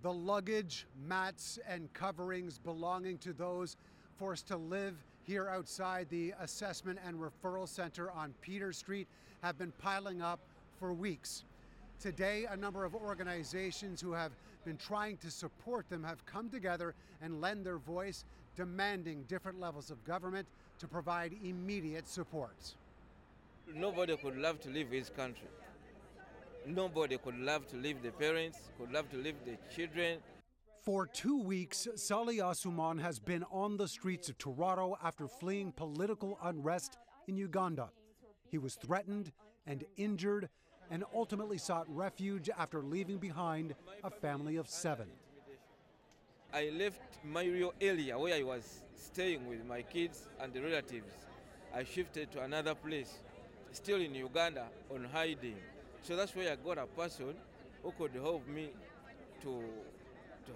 The luggage, mats, and coverings belonging to those forced to live here outside the Assessment and Referral Center on Peter Street have been piling up for weeks. Today, a number of organizations who have been trying to support them have come together and lend their voice, demanding different levels of government to provide immediate support. Nobody could love to leave his country. Nobody could love to leave the parents, could love to leave the children. For 2 weeks, Salih Asuman has been on the streets of Toronto after fleeing political unrest in Uganda. He was threatened and injured and ultimately sought refuge after leaving behind a family of 7. I left my real area where I was staying with my kids and the relatives. I shifted to another place, still in Uganda, on hiding. So that's where I got a person who could help me to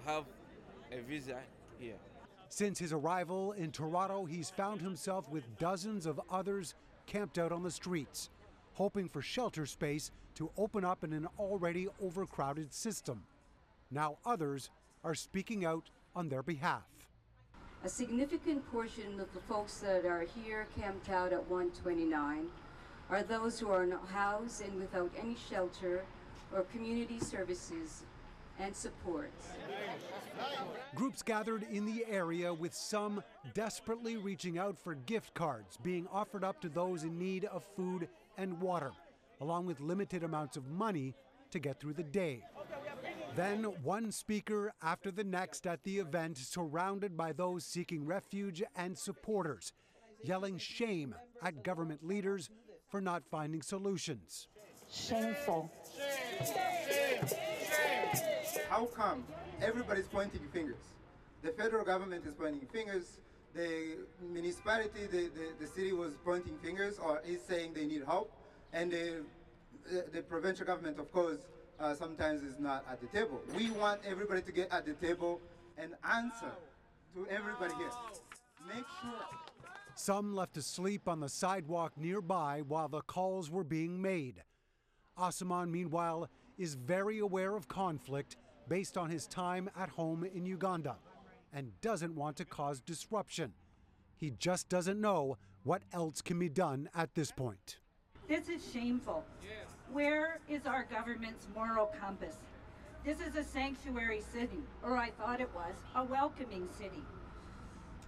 have a visa here. Since his arrival in Toronto, he's found himself with dozens of others camped out on the streets, hoping for shelter space to open up in an already overcrowded system. Now others are speaking out on their behalf. A significant portion of the folks that are here camped out at 129 are those who are not housed and without any shelter or community services and supports. Groups gathered in the area, with some desperately reaching out for gift cards being offered up to those in need of food and water, along with limited amounts of money to get through the day. Then one speaker after the next at the event, surrounded by those seeking refuge and supporters, yelling shame at government leaders for not finding solutions. Shameful. How come everybody's pointing fingers? The federal government is pointing fingers, the municipality, the city was pointing fingers or is saying they need help, and the provincial government, of course, sometimes is not at the table. We want everybody to get at the table and answer to everybody here. Make sure. Some left asleep on the sidewalk nearby while the calls were being made. Asuman, meanwhile, is very aware of conflict based on his time at home in Uganda and doesn't want to cause disruption. He just doesn't know what else can be done at this point. This is shameful. Where is our government's moral compass? This is a sanctuary city, or I thought it was, a welcoming city.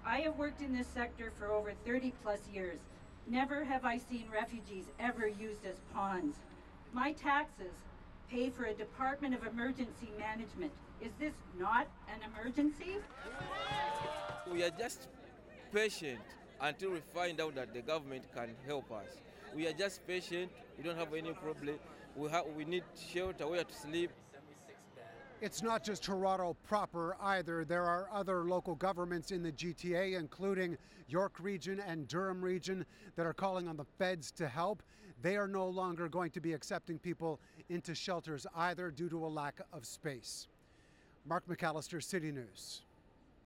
I have worked in this sector for over 30 plus years. Never have I seen refugees ever used as pawns. My taxes pay for a Department of Emergency Management. Is this not an emergency? We are just patient until we find out that the government can help us. We are just patient. We don't have any problem. We need shelter, where to sleep. It's not just Toronto proper either. There are other local governments in the GTA, including York Region and Durham Region, that are calling on the feds to help. They are no longer going to be accepting people into shelters either due to a lack of space. Mark McAllister, City News.